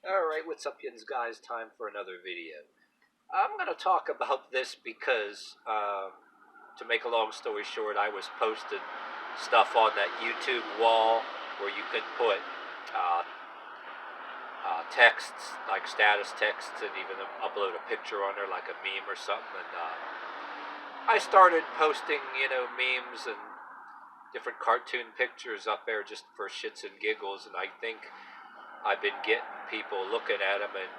Alright, what's up, yins guys? Time for another video. I'm going to talk about this because, to make a long story short, I was posting stuff on that YouTube wall where you could put uh, texts, like status texts, and even upload a picture on there, like a meme or something. And I started posting, memes and different cartoon pictures up there just for shits and giggles, and I think I've been getting people looking at them and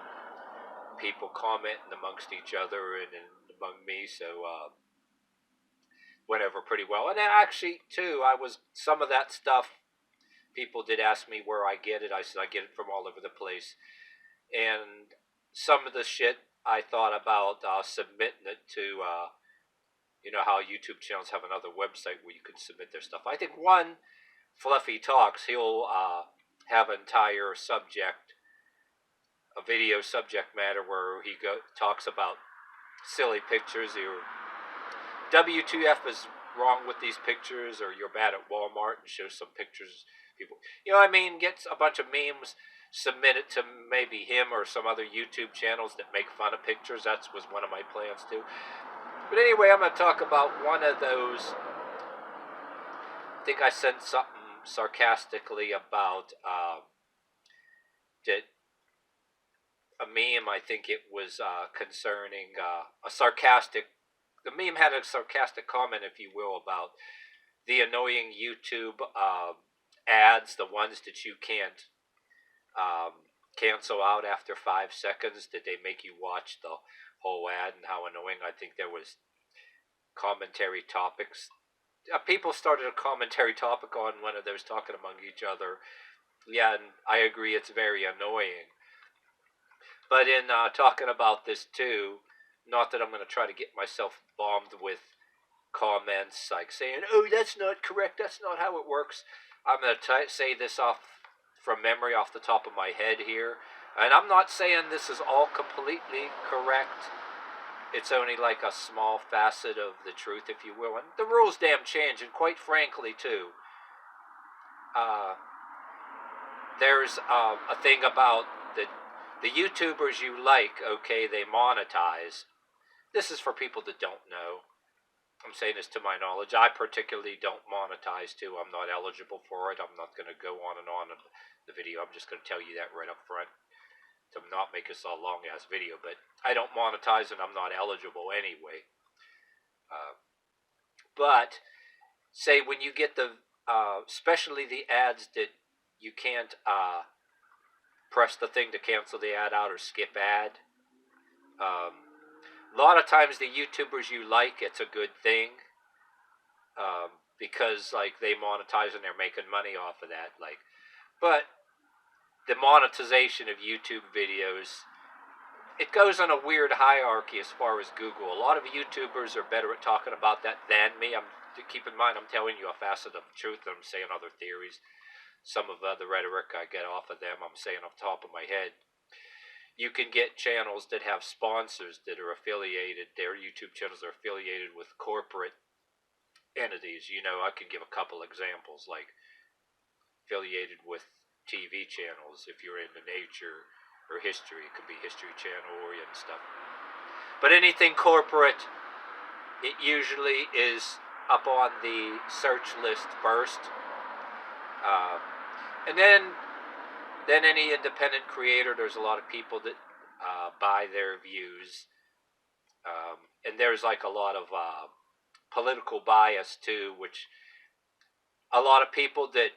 people commenting amongst each other and among me, so went over pretty well. And actually, too, some of that stuff, people did ask me where I get it. I said I get it from all over the place. And some of the shit I thought about submitting it to, how YouTube channels have another website where you can submit their stuff. I think one, Fluffy Talks, he'll have an entire a video subject matter where he talks about silly pictures. WTF is wrong with these pictures, or you're bad at Walmart, and shows some pictures. People, gets a bunch of memes submitted to maybe him or some other YouTube channels that make fun of pictures. That was one of my plans too. But anyway, I'm going to talk about one of those. I think I sent something sarcastically about that. A meme, I think it was concerning the meme had a sarcastic comment, if you will, about the annoying YouTube ads, the ones that you can't cancel out after 5 seconds, that they make you watch the whole ad, and how annoying. I think there was commentary topics. People started a commentary topic on one of those, talking among each other. Yeah, and I agree, it's very annoying. But in talking about this too, not that I'm going to try to get myself bombed with comments like saying, "Oh, that's not correct, that's not how it works." I'm going to say this off from memory, off the top of my head here. And I'm not saying this is all completely correct. It's only like a small facet of the truth, if you will. And the rules damn change, and quite frankly too, there's a thing about the YouTubers you like, okay, they monetize. This is for people that don't know. I'm saying this to my knowledge. I particularly don't monetize too. I'm not eligible for it. I'm not going to go on in the video. I'm just going to tell you that right up front to not make this a long-ass video. But I don't monetize, and I'm not eligible anyway. But say when you get especially the ads that you can't press the thing to cancel the ad out or skip ad. A lot of times the YouTubers you like, it's a good thing, because like they monetize and they're making money off of that. But the monetization of YouTube videos, it goes on a weird hierarchy as far as Google. A lot of YouTubers are better at talking about that than me. Keep in mind, I'm telling you a facet of truth. I'm saying other theories. Some of the rhetoric I get off of them, I'm saying off the top of my head. You can get channels that have sponsors that are affiliated. Their YouTube channels are affiliated with corporate entities. I can give a couple examples, like affiliated with TV channels. If you're into nature or history, it could be History Channel or and stuff. But anything corporate, it usually is up on the search list first. And then any independent creator, there's a lot of people that buy their views. And there's like a lot of political bias too, which a lot of people that,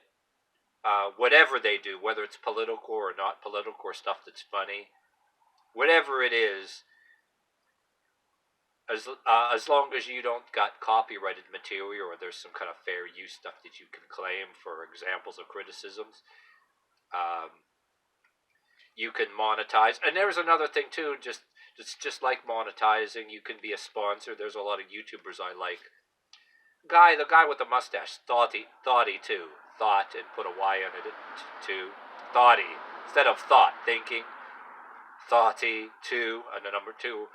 whatever they do, whether it's political or not political or stuff that's funny, whatever it is, as long as you don't got copyrighted material or there's some kind of fair use stuff that you can claim for examples of criticisms, you can monetize. And there's another thing too, it's just like monetizing. You can be a sponsor. There's a lot of YouTubers I like. The guy with the mustache, Thoughty too. Thought, and put a Y on it too. Thoughty, instead of thought, thinking. Thoughty 2, and the number 2.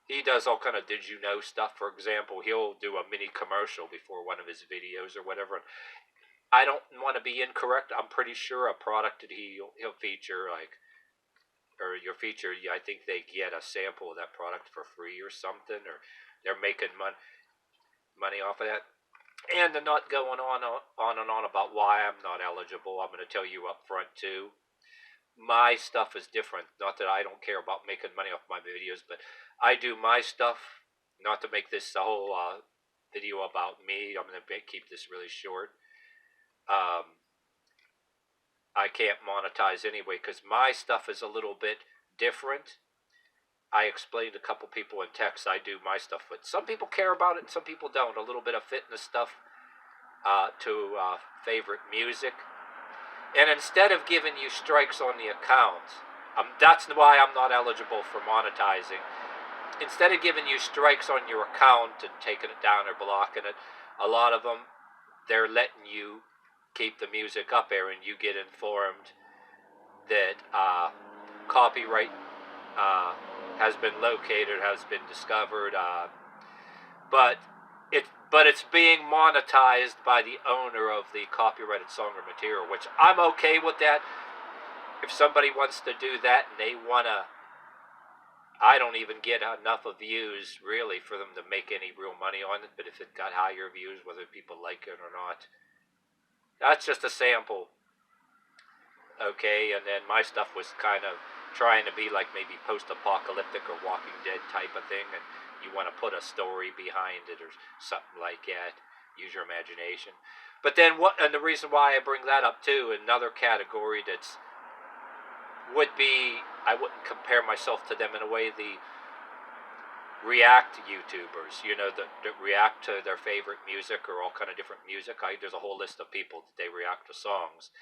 He does all kind of did you know stuff. For example, he'll do a mini commercial before one of his videos or whatever. I don't want to be incorrect. I'm pretty sure a product that he'll feature, like or your feature, I think they get a sample of that product for free or something, or they're making money off of that. And I'm not going on and on about why I'm not eligible. I'm going to tell you up front too. My stuff is different. Not that I don't care about making money off my videos, but I do my stuff. Not to make this a whole video about me. I'm going to keep this really short. I can't monetize anyway because my stuff is a little bit different. I explained to a couple people in text I do my stuff, but some people care about it and some people don't. A little bit of fitness stuff to favorite music. And instead of giving you strikes on the account, that's why I'm not eligible for monetizing. Instead of giving you strikes on your account and taking it down or blocking it, a lot of them, they're letting you keep the music up there, and you get informed that copyright has been located, has been discovered, but it's being monetized by the owner of the copyrighted song or material, which I'm okay with that. If somebody wants to do that and they wanna, I don't even get enough of views really for them to make any real money on it. But if it got higher views, whether people like it or not, that's just a sample. Okay, and then my stuff was kind of trying to be like maybe post-apocalyptic or Walking Dead type of thing, and you want to put a story behind it or something like that. Use your imagination. But then and the reason why I bring that up too, another category would be, I wouldn't compare myself to them in a way, the react YouTubers, that react to their favorite music or all kind of different music. There's a whole list of people that they react to songs.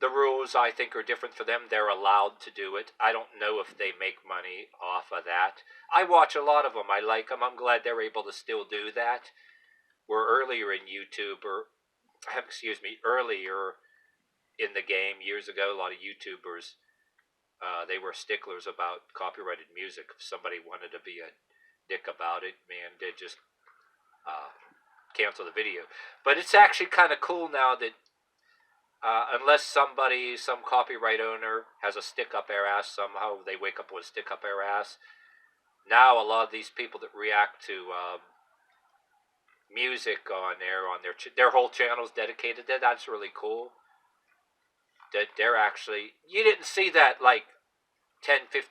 The rules, I think, are different for them. They're allowed to do it. I don't know if they make money off of that. I watch a lot of them. I like them. I'm glad they're able to still do that. Where earlier in YouTube, earlier in the game, years ago, a lot of YouTubers, they were sticklers about copyrighted music. If somebody wanted to be a dick about it, man, they'd just cancel the video. But it's actually kind of cool now that unless some copyright owner has a stick up their ass somehow, they wake up with a stick up their ass. Now a lot of these people that react to music on their whole channel's dedicated to that. That's really cool. That they're actually, you didn't see that like 10, 15,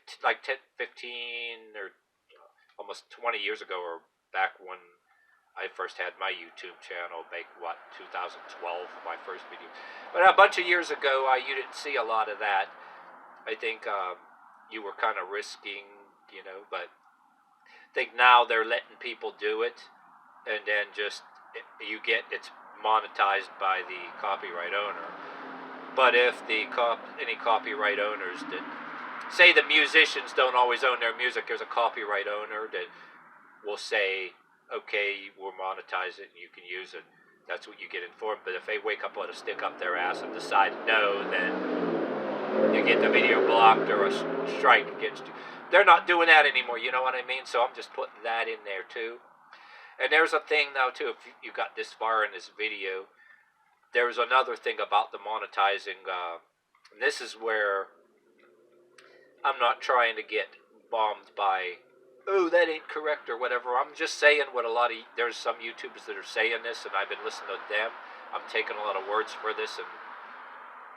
or almost 20 years ago, or back when I first had my YouTube channel, 2012, my first video. But a bunch of years ago, you didn't see a lot of that. I think you were kind of risking, but I think now they're letting people do it, and then it's monetized by the copyright owner. But if any copyright owners that, say the musicians don't always own their music, there's a copyright owner that will say, okay, we'll monetize it and you can use it. That's what you get informed. But if they wake up with a stick up their ass and decide no, then you get the video blocked or a strike against you. They're not doing that anymore, you know what I mean? So I'm just putting that in there too. And there's a thing now too, if you got this far in this video, there's another thing about the monetizing. And this is where I'm not trying to get bombed by, oh, that ain't correct or whatever. I'm just saying what there's some YouTubers that are saying this, and I've been listening to them. I'm taking a lot of words for this, and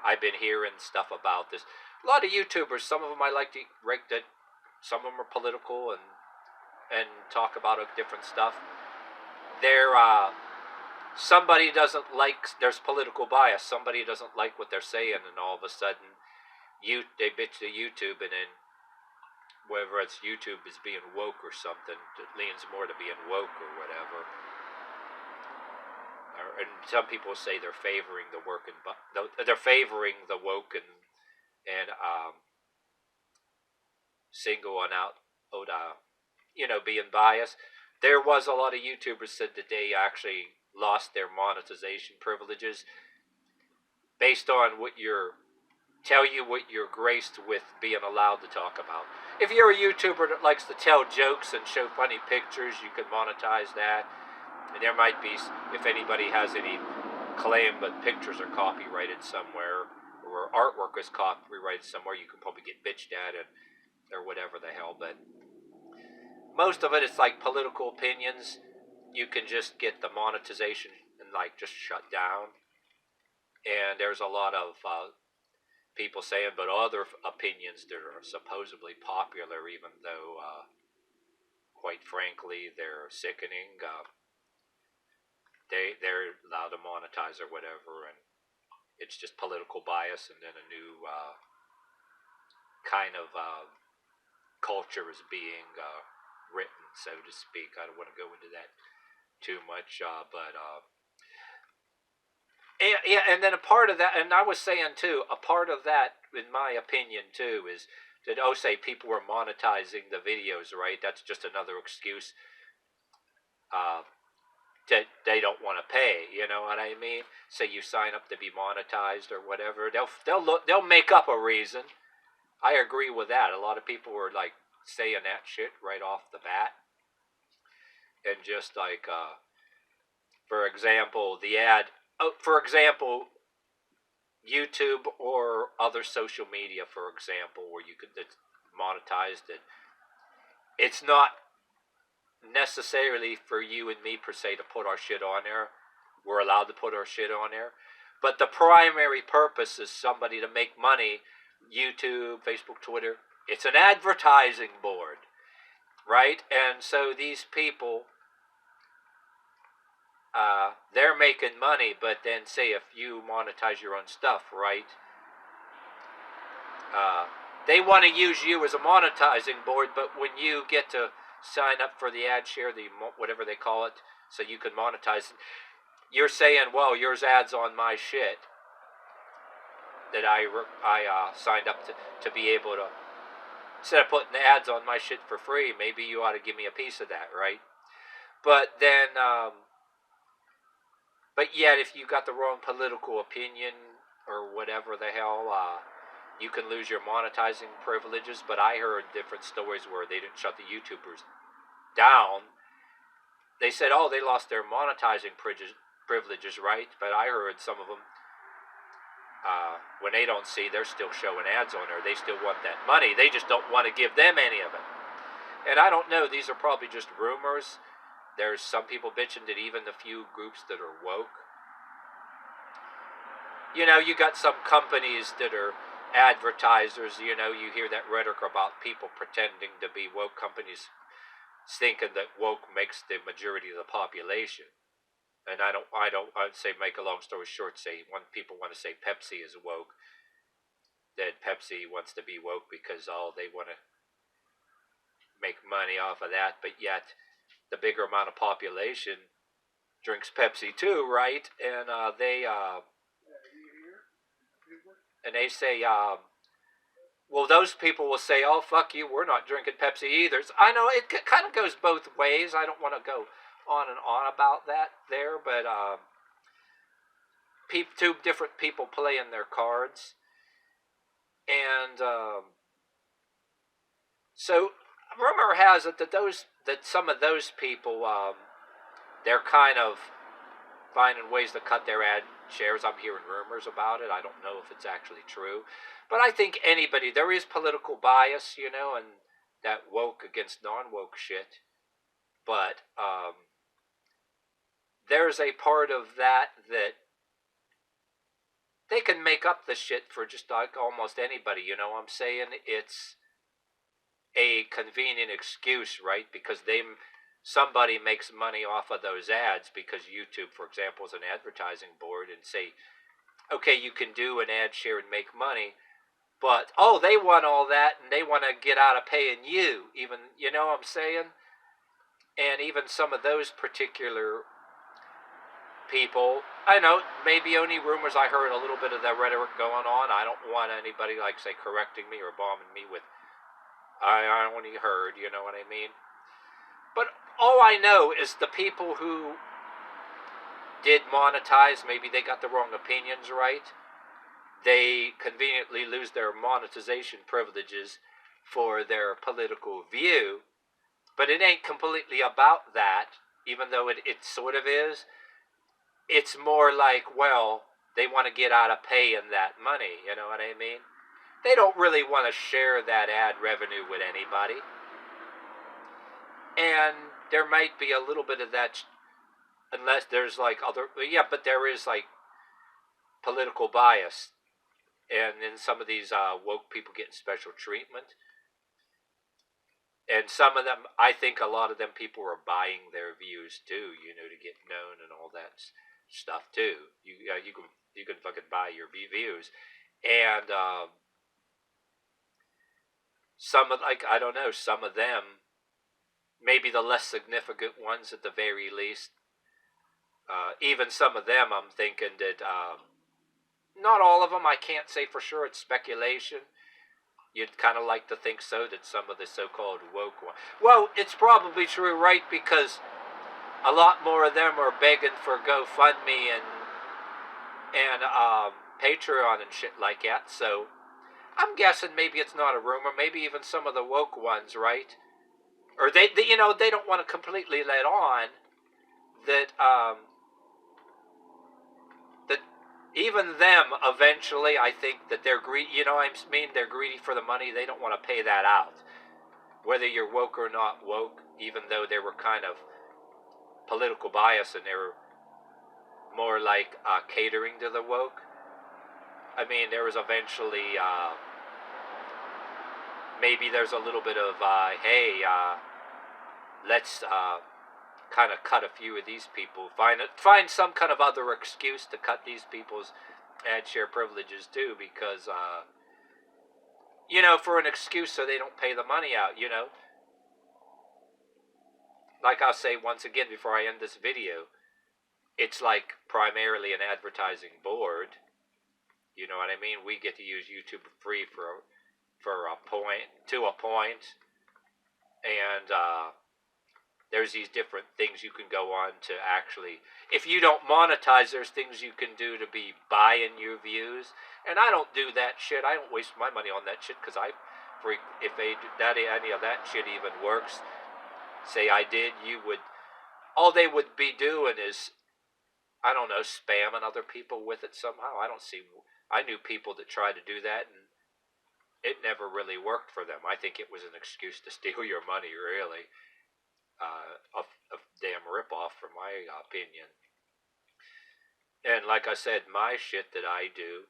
I've been hearing stuff about this. A lot of YouTubers, some of them I like to rank that, some of them are political and talk about different stuff. Somebody doesn't like, there's political bias. Somebody doesn't like what they're saying, and all of a sudden, they bitch to YouTube, and then whether it's YouTube is being woke or something, it leans more to being woke or whatever. And some people say they're favoring the woke and single and out, being biased. There was a lot of YouTubers said that they actually lost their monetization privileges based on what you're graced with being allowed to talk about. If you're a YouTuber that likes to tell jokes and show funny pictures, you can monetize that. And there might be, if anybody has any claim that pictures are copyrighted somewhere, or your artwork is copyrighted somewhere, you can probably get bitched at it or whatever the hell. But most of it is like political opinions. You can just get the monetization and like just shut down. And there's a lot of people saying, but other opinions that are supposedly popular, even though, quite frankly, they're sickening. They're allowed to monetize or whatever, and it's just political bias, and then a new kind of culture is being written, so to speak. I don't want to go into that too much, but yeah, and then a part of that, and I was saying too, a part of that, in my opinion too, is that say people were monetizing the videos, right? That's just another excuse that they don't want to pay. You know what I mean? Say you sign up to be monetized or whatever, they'll make up a reason. I agree with that. A lot of people were like saying that shit right off the bat, and just like, for example, the ad. For example, YouTube or other social media, for example, where you could monetize it. It's not necessarily for you and me per se to put our shit on there. We're allowed to put our shit on there, but the primary purpose is somebody to make money. YouTube, Facebook, Twitter. It's an advertising board, right? And so these people, they're making money, but then say if you monetize your own stuff, right? They want to use you as a monetizing board, but when you get to sign up for the ad share, the whatever they call it, so you can monetize it, you're saying, well, yours ads on my shit that I signed up to be able to, instead of putting the ads on my shit for free, maybe you ought to give me a piece of that, right? But then, but yet if you got the wrong political opinion or whatever the hell, you can lose your monetizing privileges. But I heard different stories where they didn't shut the YouTubers down. They said, oh, they lost their monetizing privileges, right? But I heard some of them, when they don't see, they're still showing ads on there. They still want that money. They just don't want to give them any of it. And I don't know. These are probably just rumors. There's some people bitching that even the few groups that are woke, you know, you got some companies that are advertisers, you know, you hear that rhetoric about people pretending to be woke companies, thinking that woke makes the majority of the population. And I'd say, make a long story short, say when people want to say Pepsi is woke, that Pepsi wants to be woke because they want to make money off of that, but yet the bigger amount of population drinks Pepsi too, right? And they say, well, those people will say, oh, fuck you, we're not drinking Pepsi either. So I know it kind of goes both ways. I don't want to go on and on about that there, but two different people playing their cards. And so rumor has it that some of those people, they're kind of finding ways to cut their ad shares. I'm hearing rumors about it. I don't know if it's actually true, but I think there is political bias, you know, and that woke against non-woke shit. But there's a part of that they can make up the shit for just like almost anybody, you know what I'm saying? It's a convenient excuse, right? Because somebody makes money off of those ads, because YouTube, for example, is an advertising board, and say, okay, you can do an ad share and make money, but they want all that and they want to get out of paying you, even, you know what I'm saying? And even some of those particular people, I know, maybe only rumors. I heard a little bit of that rhetoric going on. I don't want anybody, like, say, correcting me or bombing me with, I only heard, you know what I mean? But all I know is the people who did monetize, maybe they got the wrong opinions right. They conveniently lose their monetization privileges for their political view. But it ain't completely about that, even though it sort of is. It's more like, well, They want to get out of paying that money, you know what I mean? They don't really want to share that ad revenue with anybody. And there might be a little bit of that, unless there's like other, yeah, but there is like political bias. And then some of these woke people getting special treatment. And some of them, I think a lot of them people are buying their views too, you know, to get known and all that stuff too. You can fucking buy your views, and some of, like, I don't know, some of them, maybe the less significant ones at the very least, even some of them, I'm thinking that not all of them. I can't say for sure. It's speculation. You'd kind of like to think so, that some of the so-called woke ones. Well, it's probably true, right? Because a lot more of them are begging for GoFundMe and Patreon and shit like that. So I'm guessing maybe it's not a rumor. Maybe even some of the woke ones, right? Or they you know, they don't want to completely let on that that even them eventually, I think that they're greedy. You know, I mean, they're greedy for the money. They don't want to pay that out, whether you're woke or not woke. Even though they were kind of political bias and they were more like catering to the woke. I mean, there was eventually maybe there's a little bit of hey, let's kind of cut a few of these people. Find some kind of other excuse to cut these people's ad share privileges too, because you know, for an excuse so they don't pay the money out. You know, like I'll say once again before I end this video, it's like primarily an advertising board. You know what I mean? We get to use YouTube for free for a point, to a point, and there's these different things you can go on to actually, if you don't monetize, there's things you can do to be buying your views. And I don't do that shit. I don't waste my money on that shit, because if any of that shit even works, say I did, all they would be doing is, I don't know, spamming other people with it somehow. I knew people that tried to do that, and it never really worked for them. I think it was an excuse to steal your money, really. A damn ripoff, from my opinion. And like I said, my shit that I do,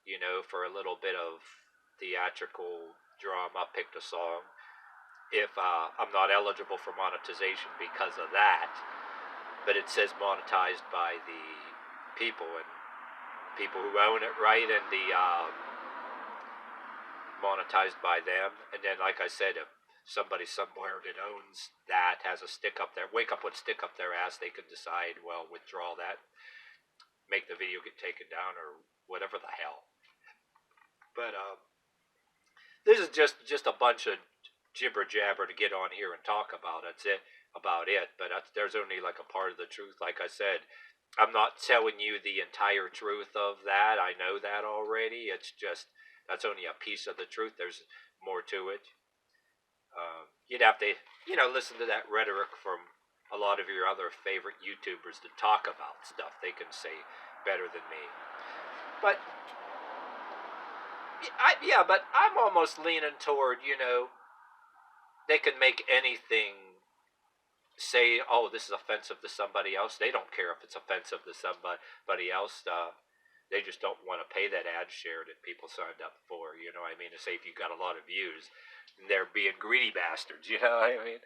you know, for a little bit of theatrical drama, picked a song. If I'm not eligible for monetization because of that, but it says monetized by the people and people who own it, right? And the monetized by them. And then, like I said, if somebody somewhere that owns that has a stick up there, wake up with stick up their ass, they can decide, well, withdraw that, make the video get taken down, or whatever the hell. But this is just a bunch of jibber jabber to get on here and talk about. That's it about it. But there's only like a part of the truth. Like I said, I'm not telling you the entire truth of that. I know that already. It's just, that's only a piece of the truth. There's more to it. You'd have to, you know, listen to that rhetoric from a lot of your other favorite YouTubers that talk about stuff. They can say better than me. But but I'm almost leaning toward, you know, they can make anything say, oh, this is offensive to somebody else. They don't care if it's offensive to somebody else. They just don't want to pay that ad share that people signed up for. You know what I mean? To say if you got a lot of views, they're being greedy bastards. You know what I mean?